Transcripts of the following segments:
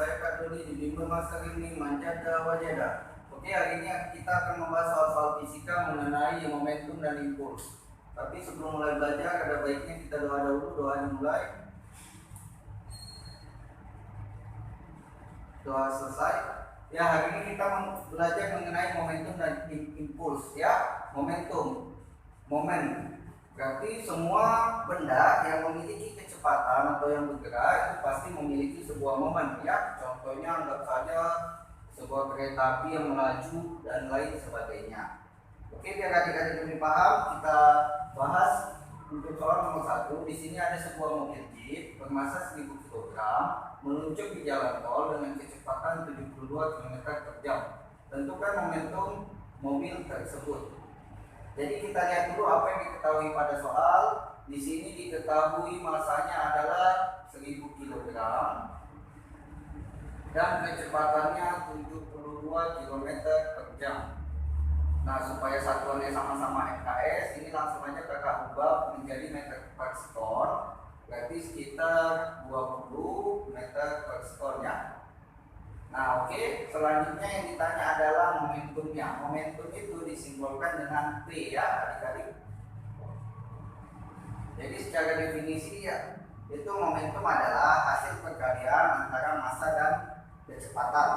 saya Kak Dodi di Bimbel Master ini Manjada Wajada. Oke, hari ini kita akan membahas soal-soal fisika mengenai momentum dan impuls. Tapi sebelum mulai belajar, ada baiknya kita doa dahulu. Doa dimulai. Doa selesai. Ya, hari ini kita belajar mengenai momentum dan impuls. Ya, momentum, momen. Berarti semua benda yang memiliki kecepatan atau yang bergerak itu pasti memiliki sebuah momen, ya. Contohnya anggap saja sebuah kereta api yang melaju dan lain sebagainya. Oke, biar adik-adik lebih paham, kita bahas untuk soal nomor 1. Di sini ada sebuah mobil jeep bermassa 1000 kg meluncur di jalan tol dengan kecepatan 72 km/jam. Tentukan momentum mobil tersebut. Jadi kita lihat dulu apa yang diketahui pada soal. Di sini diketahui massanya adalah 1000 kg dan kecepatannya 72 km/jam. Nah, supaya satuannya sama-sama MKS, ini langsung aja kakak ubah menjadi meter per sektor. Berarti sekitar 20 meter per sekornya. Nah, oke. Selanjutnya yang ditanya adalah momentumnya. Momentum itu disimbolkan dengan P, ya adik-adik. Jadi secara definisi ya, itu momentum adalah hasil perkalian antara massa dan kecepatan.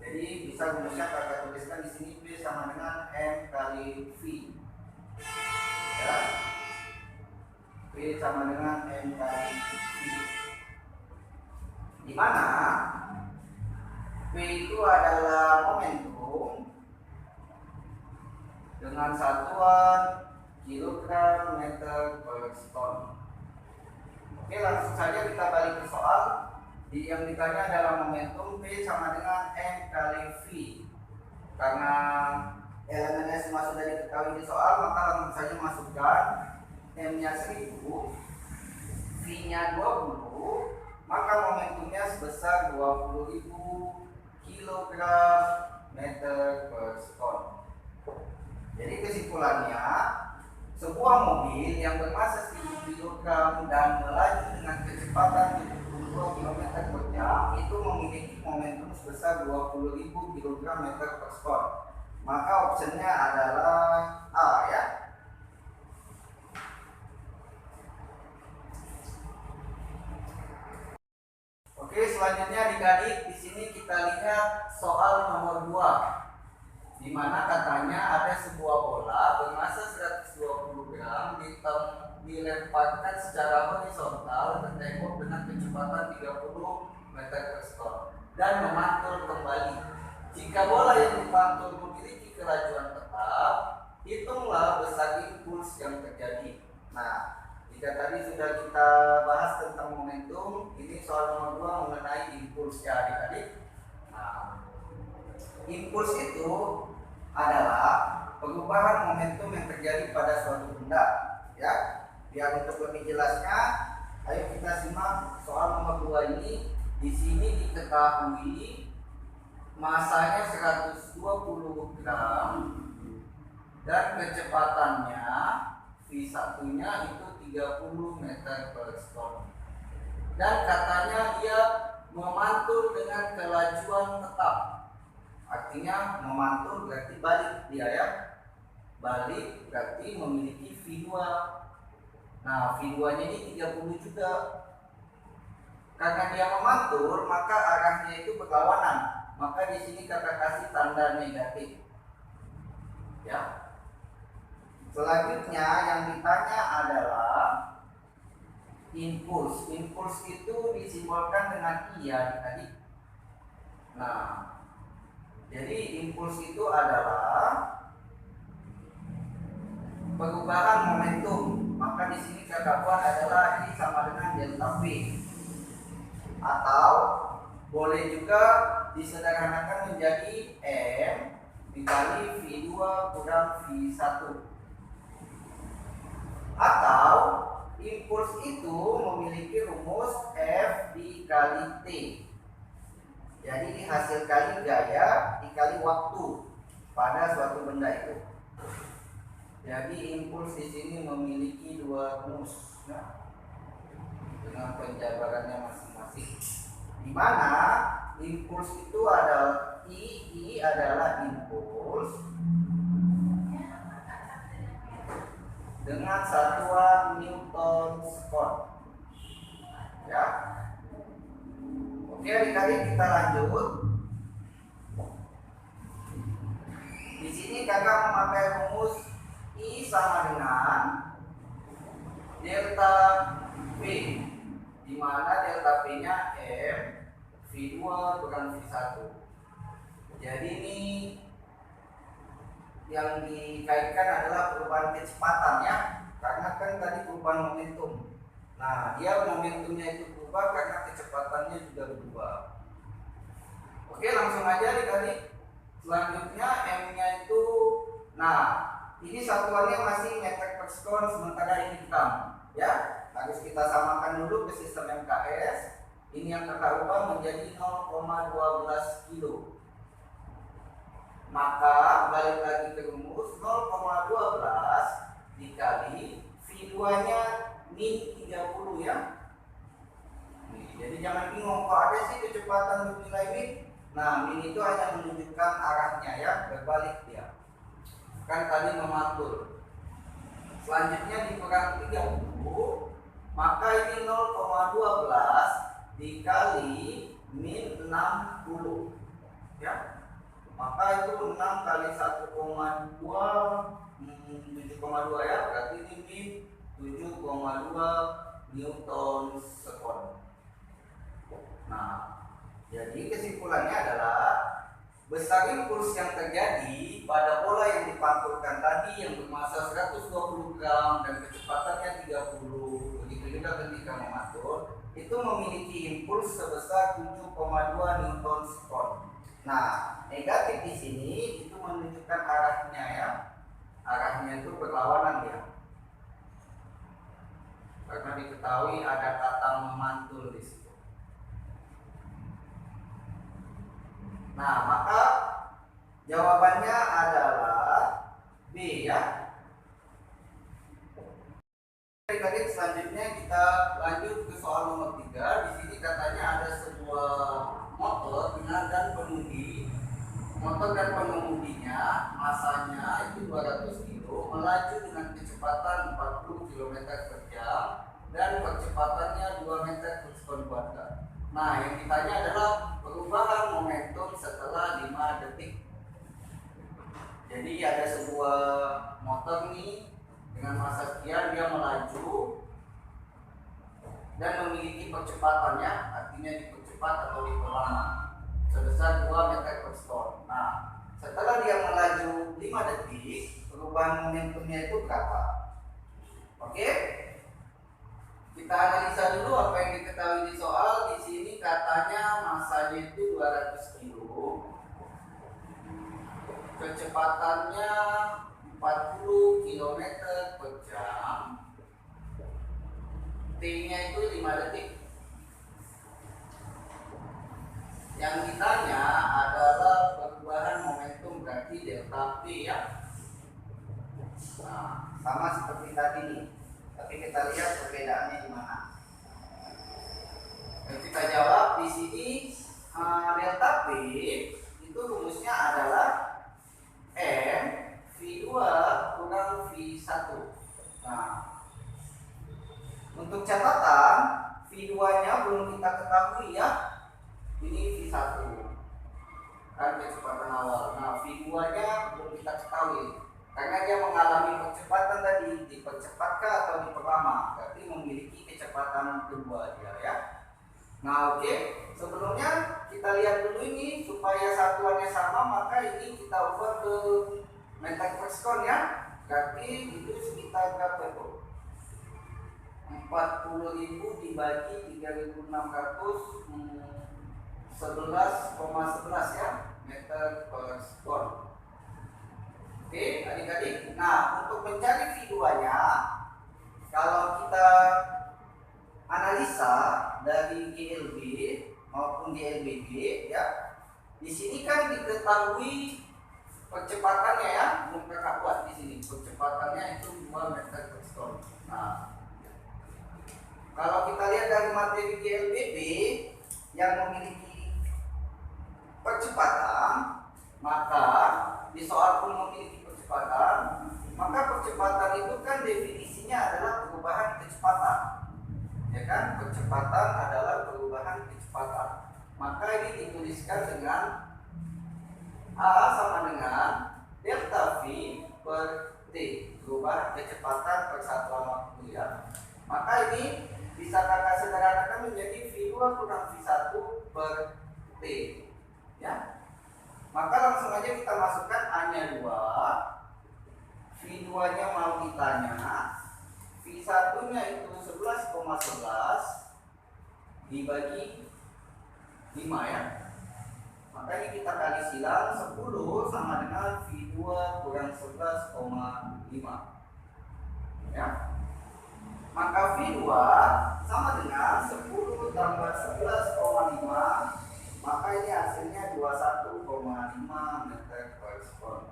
Jadi bisa rumusnya kakak tuliskan di sini P sama dengan M kali V. Ya. P sama dengan M kali V. Di mana P itu adalah momentum dengan satuan kilogram meter per sekon. Oke, langsung saja kita balik ke soal. Yang ditanya adalah momentum P sama dengan M kali V. Karena elemennya semua sudah diketahui di soal, maka langsung saja masukkan M-nya 1000, V-nya 20, maka momentumnya sebesar 20.000 kilogram meter per sekon. Jadi kesimpulannya, sebuah mobil yang bermassa 1000 kg dan melaju dengan kecepatan 72 km/jam itu memiliki momentum sebesar 20.000 kg meter per sekon. Maka opsinya adalah A, ya. Oke, selanjutnya adik-adik, di sini kita lihat soal nomor 2. Di mana katanya ada sebuah bola bermassa 120 gram dilemparkan secara horizontal ke tembok dengan kecepatan 30 meter per sekon dan memantul kembali. Jika bola yang dipantul memiliki kelajuan tetap, hitunglah besar impuls yang terjadi. Nah, jika tadi sudah kita bahas tentang momentum, ini soal nomor 2 mengenai impuls, ya adik-adik. Nah, impuls itu adalah perubahan momentum yang terjadi pada suatu benda, ya. Biar untuk lebih jelasnya, ayo kita simak soal nomor 2 ini. Di sini diketahui massanya 120 gram dan kecepatannya V1-nya itu 30 meter per sekon. Dan katanya dia memantul dengan kelajuan tetap. Artinya memantul berarti balik dia, ya. Balik berarti memiliki V2. Nah, V2-nya ini 30 juga. Karena dia memantul, maka arahnya itu berlawanan. Maka di sini kakak kasih tanda negatif. Ya. Selanjutnya yang ditanya adalah impuls. Impuls itu disimbolkan dengan I, ya tadi. Nah, jadi impuls itu adalah perubahan momentum. Maka di sini kakak buat adalah I sama dengan delta V. Atau boleh juga disederhanakan menjadi M dikali V2 kurang V1. Atau impuls itu memiliki rumus F dikali T. Jadi hasil kali gaya dikali waktu pada suatu benda itu. Jadi impuls di sini memiliki 2 rumus, ya, dengan penjabarannya masing-masing. Di mana impuls itu adalah I adalah impuls dengan satuan Newton second. Ya. Oke, adik-adik, kita lanjut. Di sini kakak memakai rumus I sama dengan delta V, di mana delta V-nya M V2 bukan V1. Jadi ini yang dikaitkan adalah perubahan kecepatan ya, karena kan tadi perubahan momentum. Nah, dia momentumnya itu berubah karena kecepatannya juga berubah. Oke, langsung aja adik-adik. Selanjutnya M-nya itu, nah ini satuannya masih meter per sekon, sementara ini gram ya. Harus kita samakan dulu ke sistem MKS. Ini yang kita ubah menjadi 0,12 kilo. Maka balik lagi ke rumus, 0,12 dikali V2 nya min 30 ya. Nih, jadi jangan bingung kok ada sih kecepatan bernilai min. Nah, min itu hanya menunjukkan arahnya ya, berbalik dia. Kan tadi memantul. Selanjutnya dikurang 30, maka ini 0,12 dikali min 60 ya. Maka itu 6 kali 1,2 7,2 ya, berarti ini min 7,2 Newton second. Nah, jadi kesimpulannya adalah besar impuls yang terjadi pada bola yang dipantulkan tadi yang bermassa 120 gram dan kecepatannya 30, begitu juga ketika memantul, itu memiliki impuls sebesar 7,2 Newton second. Nah, negatif di sini itu menunjukkan arahnya ya. Arahnya itu berlawanan ya. Karena diketahui ada kata memantul di situ. Nah, maka jawabannya adalah B ya. Adik-adik, selanjutnya kita lanjut ke soal nomor 3. Di sini katanya ada sebuah motor dan pengemudi. Motor dan pengemudinya masanya itu 200 kilo, melaju dengan kecepatan 40 km per jam dan percepatannya 2 meter per sekon kuadrat. Nah, yang ditanya adalah perubahan momentum setelah 5 detik. Jadi ada sebuah motor nih dengan massa sekian, dia melaju dan memiliki percepatannya, artinya dipercepat atau diperlama, sebesar 2 meter per sekon. Nah, setelah dia melaju 5 detik, perubahan momentumnya itu berapa? Oke? Kita analisa dulu apa yang diketahui di soal. Di sini katanya massanya itu 200 kilo, kecepatannya 40 km per jam, T-nya itu 5 detik. Yang ditanya adalah perubahan momentum, berarti delta P ya. Nah, sama seperti tadi nih. Tapi kita lihat perbedaannya di mana. Kita jawab di sini delta P itu rumusnya adalah M V2 kurang V1. Nah, untuk catatan V2-nya belum kita ketahui ya. Ini V1 kan kecepatan awal. Nah, V2-nya belum kita ketahui karena dia mengalami percepatan tadi, dipercepatkah atau diperlama, berarti memiliki kecepatan kedua dia ya. Nah, oke. Sebelumnya kita lihat dulu ini supaya satuannya sama, maka ini kita ubah ke meter per sekon ya. Berarti itu sekitar berapa itu? 40.000 dibagi 3.600 11,11 ya meter per sekon. Oke, adik-adik. Nah, untuk mencari V2-nya, kalau kita analisa dari GLB maupun GLBG ya, di sini kan diketahui percepatannya ya, belum kakak buat di sini. Percepatannya itu 2 meter per sekon. Nah, kalau kita lihat dari materi GLBB yang memiliki Maka di soal pun memiliki percepatan, maka percepatan itu kan definisinya adalah perubahan kecepatan, ya kan? Percepatan adalah perubahan kecepatan. Maka ini dituliskan dengan A sama dengan delta V per T, perubahan kecepatan per satuan waktu, ya. Maka ini bisa kakak sederhanakan menjadi V2 kurang V1 per T, ya. Maka langsung aja kita masukkan A-nya 2, V2-nya mau ditanya, V1-nya itu 11,11 dibagi 5, ya. Maka ini kita kali silang, 10 sama dengan V2 kurang 11,5, ya. Maka V2 sama dengan 10 tambah 11,5, maka ini hasilnya 21,5 meter per sekon.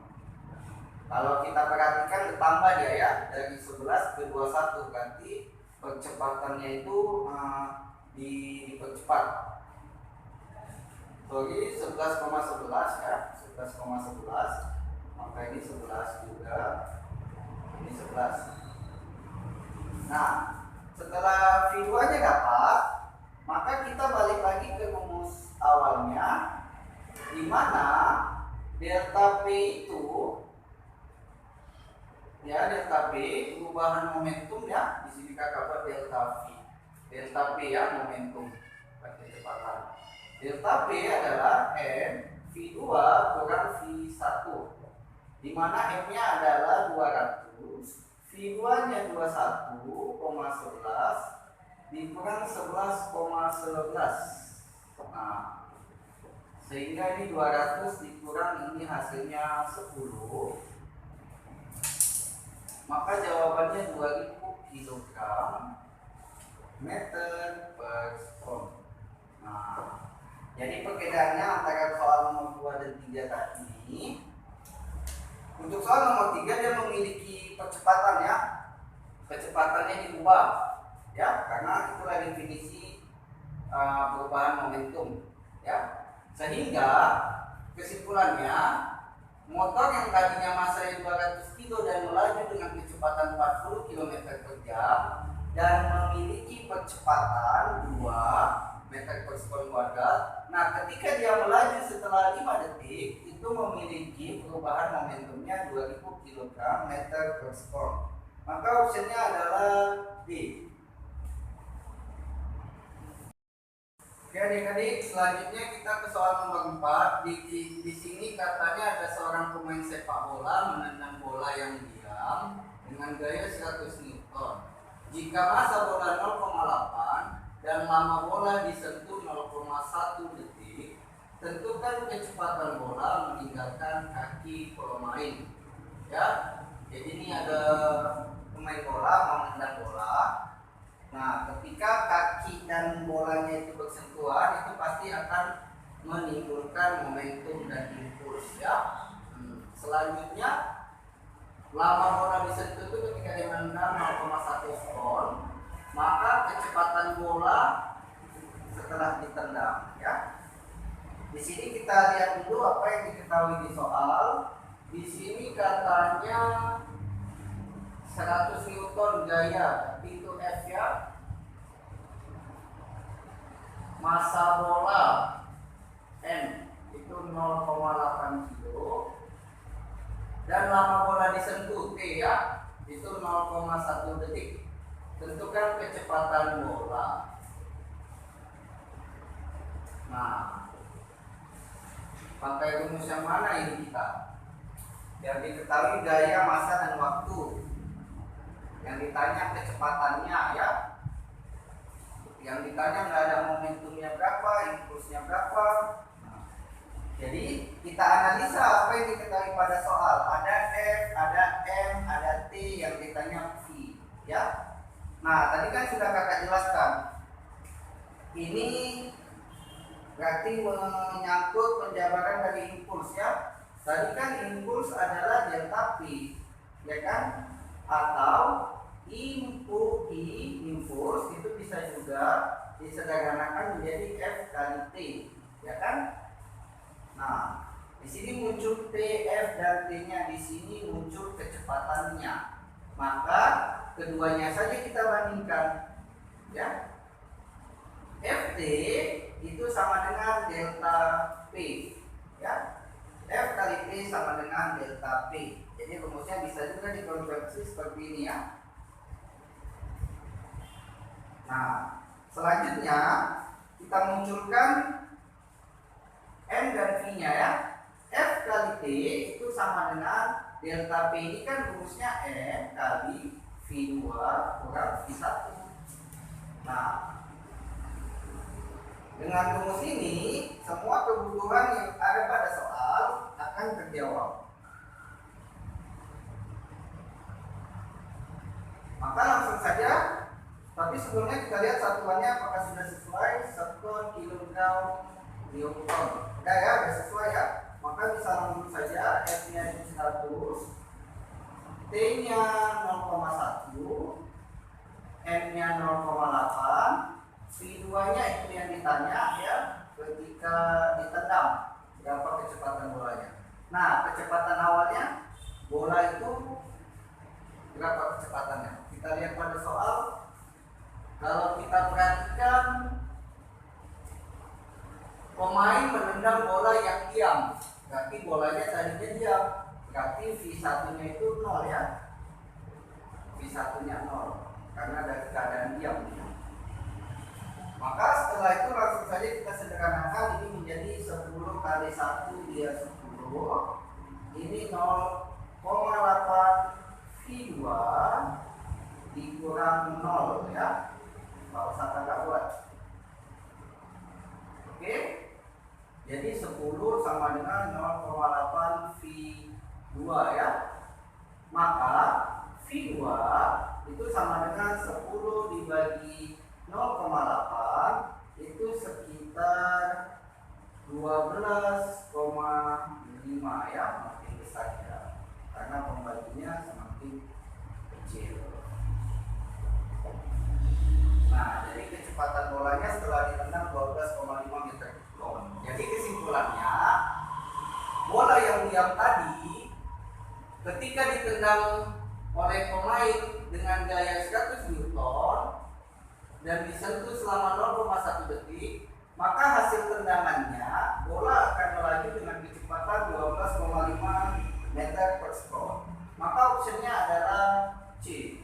Kalau kita perhatikan ditambah dia, ya, dari 11 ke 21, berarti percepatannya itu dipercepat. Sorry, 11,11, ya, 11,11. Maka ini 11 juga, ini 11. Nah, setelah V2-nya dapat, maka kita balik lagi ke rumus awalnya, di mana delta P itu, ya, delta P perubahan momentum, ya. Di sini kakak buat delta V, delta P, ya, momentum kecepatan. Delta P adalah M V2 kurang V1, di mana M-nya adalah 200, V2-nya 21,11 dikurang 11,11. Nah, sehingga ini 200 dikurang ini hasilnya 10. Maka jawabannya 2000 kg meter per sekon. Nah, jadi perbedaannya antara soal nomor 2 dan 3 tadi, untuk soal nomor 3 dia memiliki percepatan, ya. Kecepatannya diubah, ya, karena itulah definisi perubahan momentum, ya. Sehingga kesimpulannya, motor yang tadinya masanya 200 kg dan melaju dengan kecepatan 40 km per jam dan memiliki percepatan 2 meter per sekon kuadrat. Nah, ketika dia melaju setelah 5 detik, itu memiliki perubahan momentumnya 2000 kg meter per sekon. Maka opsinya adalah D. Oke, adik-adik, selanjutnya kita ke soal nomor 4. Di sini katanya ada seorang pemain sepak bola menendang bola yang diam dengan gaya 100 Newton. Jika massa bola 0,8 dan lama bola disentuh 0,1 detik, tentukan kecepatan bola meninggalkan kaki pemain, ya. Jadi ini ada pemain bola mau menendang bola. Nah, ketika kaki dan bolanya itu bersentuhan, itu pasti akan menimbulkan momentum dan impuls, ya. Selanjutnya, lama bola disentuh itu ketika dia menendang 0,1 sekon, maka kecepatan bola setelah ditendang, ya. Di sini kita lihat dulu apa yang diketahui di soal. Di sini katanya 100 Newton gaya, itu F, ya. Massa bola M itu 0,8 kilo dan lama bola disentuh T, ya, itu 0,1 detik. Tentukan kecepatan bola. Nah, pakai rumus yang mana ini kita? Yang diketahui gaya, massa, dan waktu. Yang ditanya kecepatannya, ya. Yang ditanya nggak ada momentumnya berapa, impulsnya berapa. Nah, jadi kita analisa apa yang diketahui pada soal. Ada F, ada M, ada T, yang ditanya V, ya. Nah, tadi kan sudah kakak jelaskan. Ini berarti menyangkut penjabaran dari impuls, ya. Tadi kan impuls adalah delta P, ya kan? Atau impuls itu bisa juga disederhanakan menjadi F kali T, ya kan? Nah, di sini muncul dan T-nya di sini muncul kecepatannya. Maka keduanya saja kita bandingkan. Ya. Ft itu sama dengan delta P. Ya. F kali P sama dengan delta P. Jadi rumusnya bisa juga dikonversi seperti ini ya. Nah, selanjutnya kita munculkan M dan V-nya ya. F kali T itu sama dengan delta P ini kan rumusnya M kali V2 kurang V1. Nah, dengan rumus ini semua kebutuhan yang ada pada soal akan terjawab. Maka langsung saja. Tapi sebelumnya kita lihat satuannya apakah sudah sesuai. Satuan kilogram newton. Udah ya, sudah sesuai ya. Maka bisa langsung saja F-nya 100, T-nya 0,1, M-nya 0,8, V2-nya itu yang ditanya ya ketika ditendang berapa kecepatan bolanya. Nah, kecepatan awalnya bola itu berapa kecepatannya? Kita lihat pada soal. Kalau kita perhatikan, pemain menendang bola yang diam, berarti bolanya tadinya diam, berarti V1-nya itu 0 ya. V1-nya 0 karena dari keadaan diam. Maka setelah itu langsung saja kita sederhanakan, ini menjadi 10 kali 1 dia 10. Ini 0,8 V2 dikurang 0 ya. Nggak usah tanda buat. Oke. Jadi 10 sama dengan 0,8 V2 ya. Maka V2 itu sama dengan 10 dibagi 0,8 itu sekitar 12,5 ya, makin besar ya. Karena pembaginya semakin kecil. Nah, jadi kecepatan bolanya setelah ditendang 12,5 meter per second. Jadi kesimpulannya, bola yang diam tadi ketika ditendang oleh pemain dengan gaya 100 Newton dan disentuh selama 0,1 detik, maka hasil tendangannya bola akan melaju dengan kecepatan 12,5 meter per second. Maka opsinya adalah C.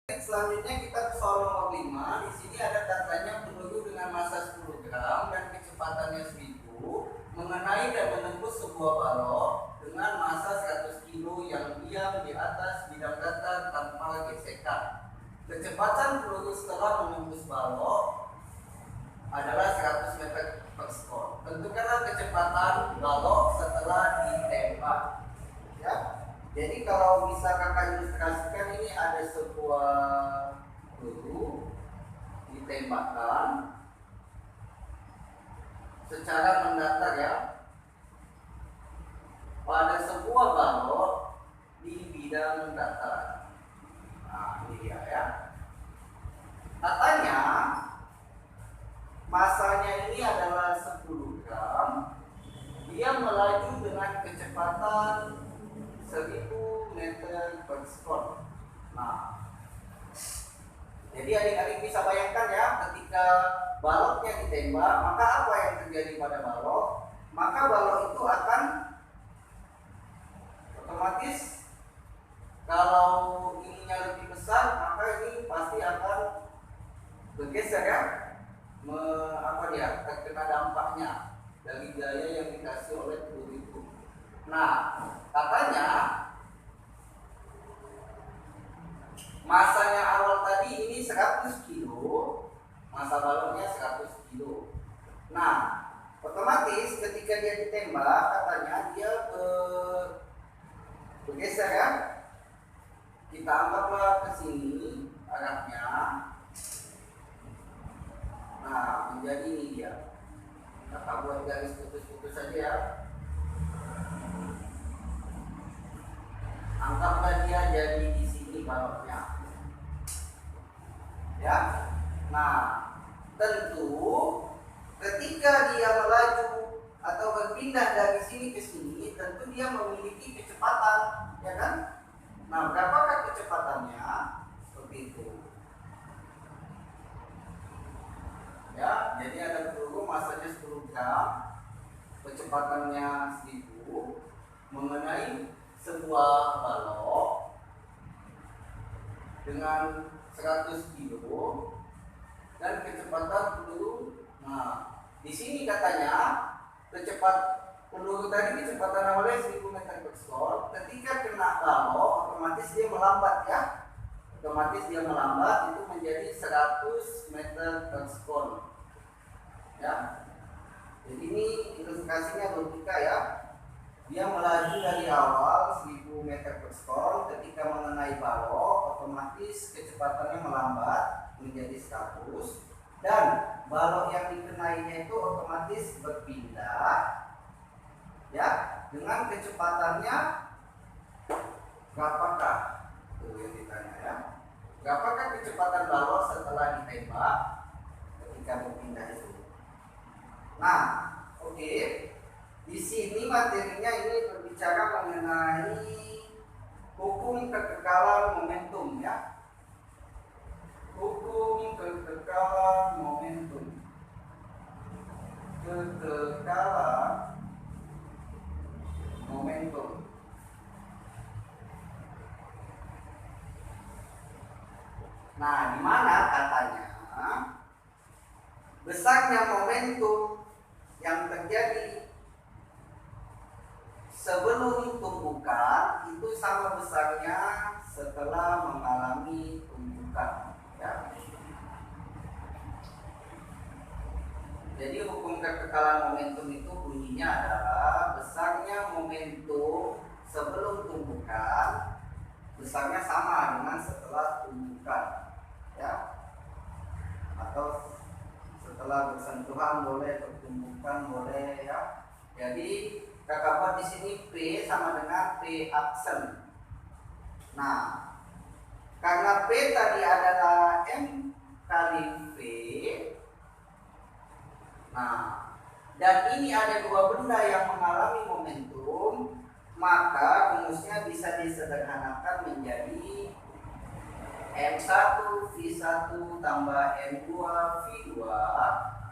Selanjutnya kita ke soal nomor 5. Di sini ada datanya peluru dengan massa 10 gram dan kecepatannya 1000 mengenai dan menembus sebuah balok dengan massa 100 kg yang diam di atas bidang datar tanpa gesekan. Kecepatan peluru setelah menembus balok adalah 100 meter per second. Tentukanlah kecepatan balok setelah ditembak. Ya. Jadi kalau bisa kakak ilustrasikan, ini ada sebuah peluru ditembakkan secara mendatar ya pada sebuah balok di bidang datar. Nah, ini dia ya. Katanya masanya ini adalah 10 gram. Dia melaju dengan kecepatan 1000 meter per second. Nah, jadi adik-adik bisa bayangkan ya, ketika baloknya ditembak, maka apa yang terjadi pada balok? Maka balok itu akan otomatis, kalau ininya lebih besar, maka ini pasti akan bergeser ya, terkena dampaknya dari gaya yang dikasih oleh peluru itu. Nah, katanya masanya awal tadi ini 100 kilo, massa balonnya 100 kilo. Nah, otomatis ketika dia ditembak, katanya dia bergeser ya. Kita anggaplah ke sini arahnya. Nah, menjadi ini dia. Kita buat garis putus-putus saja ya. Anggaplah dia jadi di sini baloknya. Ya. Nah, tentu ketika dia melaju atau berpindah dari sini ke sini, tentu dia memiliki kecepatan, ya kan? Nah, berapakah kecepatannya? Seperti itu. Ya, jadi ada peluru masanya 10 gram, kecepatannya 1000 mengenai sebuah balok dengan 100 kilo dan kecepatan peluru. Nah, di sini katanya peluru tadi kecepatan awalnya 1000 meter per sekon. Ketika kena balok, otomatis dia melambat ya. Otomatis dia melambat itu menjadi 100 meter per sekon. Ya. Jadi ini ilustrasinya logika ya. Dia melaju dari awal 1000 meter per sekon, ketika mengenai balok otomatis kecepatannya melambat menjadi 100 dan balok yang dikenainya itu otomatis berpindah ya dengan kecepatannya berapakah? Itu yang ditanya ya. Berapakah kecepatan balok setelah ditembak ketika berpindah itu? Nah, oke. Di sini materinya ini berbicara mengenai hukum kekekalan momentum ya. Hukum kekekalan momentum. Kekekalan momentum. Nah, di mana katanya besarnya momentum yang terjadi sebelum tumbukan itu sama besarnya setelah mengalami tumbukan ya. Jadi hukum kekekalan momentum itu bunyinya adalah besarnya momentum sebelum tumbukan besarnya sama dengan setelah tumbukan ya, atau setelah bersentuhan boleh, bertumbukan boleh ya. Jadi kakak buat di sini P sama dengan P aksen. Nah, karena P tadi adalah M kali V. Nah, dan ini ada dua benda yang mengalami momentum, maka rumusnya bisa disederhanakan menjadi M1 V1 tambah M2 V2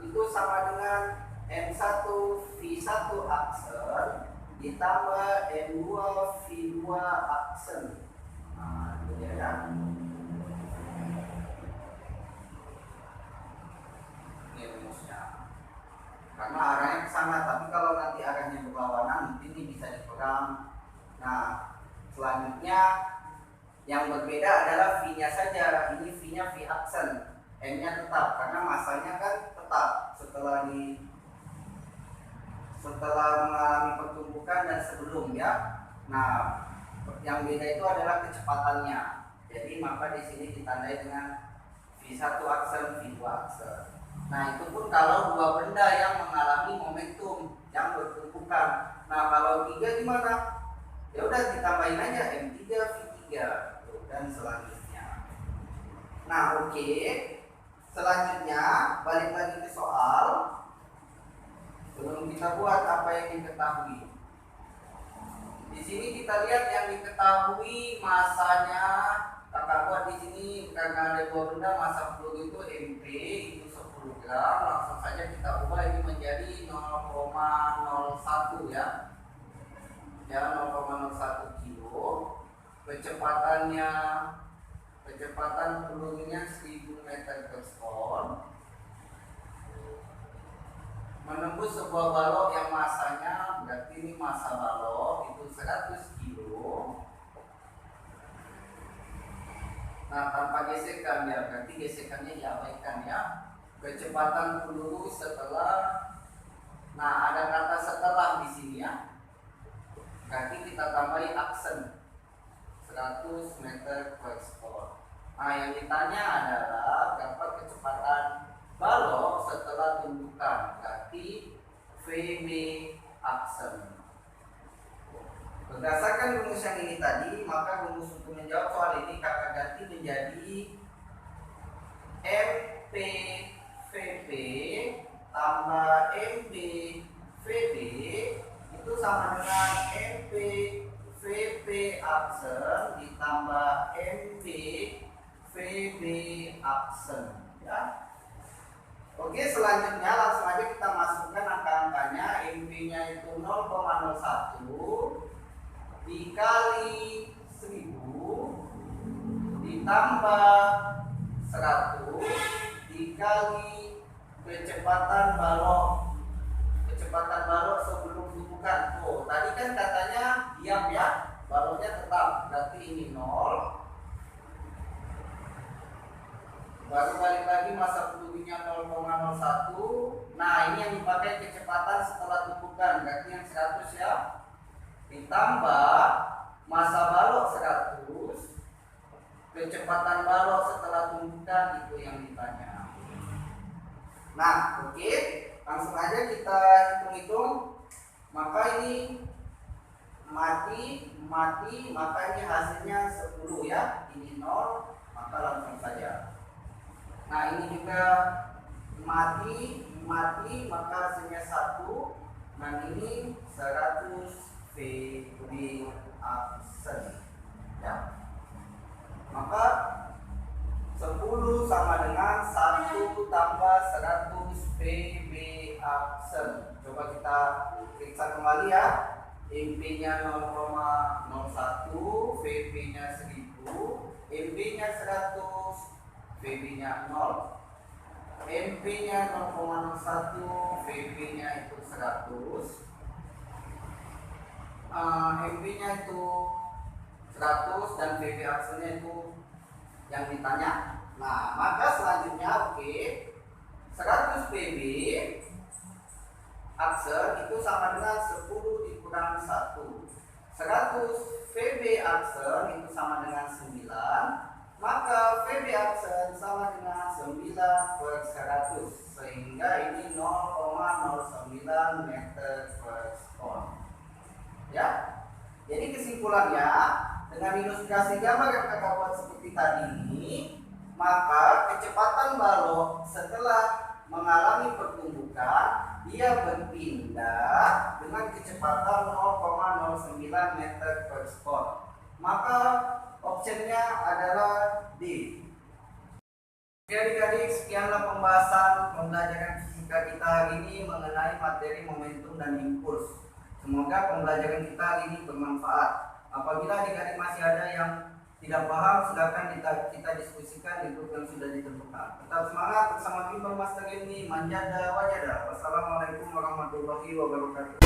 itu sama dengan M1 V1 aksen ditambah M2 V2 aksen. Nah, itu dia kan. Ini rumusnya. Karena arahnya ke sana, tapi kalau nanti arahnya berlawanan, ini bisa dipegang. Nah, selanjutnya yang berbeda adalah V-nya saja. Ini V-nya V aksen, M-nya tetap karena masanya kan tetap setelah mengalami pertumbukan dan sebelum ya. Nah, yang beda itu adalah kecepatannya. Jadi maka di sini ditandai dengan V1 aksen, V2 aksen. Nah, itu pun kalau dua benda yang mengalami momentum yang bertumbukan. Nah, kalau tiga gimana? Ya udah ditambahin aja M3 V3 dan selanjutnya. Nah, oke. Selanjutnya balik lagi ke soal. Sebelum kita buat apa yang diketahui. Di sini kita lihat yang diketahui masanya. Kakak buat di sini karena ada dua benda, masa peluru itu MP itu 10 gram. Langsung saja kita ubah ini menjadi 0,01 ya. Ya, 0,01 kilo. Kecepatan pelurunya 1000 meter per sekon. Menembus sebuah balok yang masanya berarti ini massa balok itu 100 kilo. Nah, tanpa gesekan ya, berarti gesekannya diabaikan ya. Kecepatan peluru setelah, nah ada kata setelah di sini ya. Berarti kita tambahi aksen 100 meter per sekon. Nah, yang ditanya adalah berapa kecepatan balok setelah tumbukan, berarti VB aksen. Berdasarkan rumus yang ini tadi, maka rumus untuk menjawab soal ini kakak ganti menjadi MP VB tambah MB VB itu sama dengan MP VP aksen ditambah MB VB aksen ya. Oke, selanjutnya langsung aja kita masukkan angka-angkanya. MP-nya itu 0,01 dikali 1000 ditambah 100 dikali kecepatan balok sebelum tumpukan. Oh, tadi kan katanya diam ya, baloknya tetap, berarti ini 0. Baru balik lagi masa penduduknya 0,01. Nah, ini yang dipakai kecepatan setelah tumpukan, berarti yang 100 ya. Ditambah masa balok 100, kecepatan balok setelah tumpukan, itu yang ditanya. Nah, oke, langsung aja kita hitung-hitung. Maka ini mati, maka ini hasilnya 10 ya. Ini 0, maka langsung saja. Nah, ini juga mati, maka hasilnya 1. Nah, ini 100 VB aksen ya. Maka 10 sama dengan 1 tambah 100 VB aksen. Coba kita periksa kembali ya. MP-nya 0,01, VB-nya 1000, MB-nya 100, VB-nya 0. MP-nya 0,01, VB-nya itu 100. MP-nya itu 100 dan VB aksennya itu yang ditanya. Nah, maka selanjutnya oke, 100 VB aksen itu sama dengan 10 dikurang 1. 100 VB aksen itu sama dengan 9. Maka VB aksen sama dengan 9 per 100, sehingga ini 0,09 meter per sekon ya. Jadi kesimpulannya, dengan ilustrasi gambar yang kakak buat seperti tadi ini, maka kecepatan balok setelah mengalami pertumbukan dia berpindah dengan kecepatan 0,09 meter per sekon. Maka optionnya adalah D. Oke adik-adik, sekianlah pembelajaran fisika kita hari ini mengenai materi momentum dan impuls. Semoga pembelajaran kita hari ini bermanfaat. Apabila adik-adik masih ada yang tidak paham, silakan kita diskusikan di grup yang sudah ditentukan. Tetap semangat bersama tim Master ini, manjada wajada. Wassalamualaikum warahmatullahi wabarakatuh.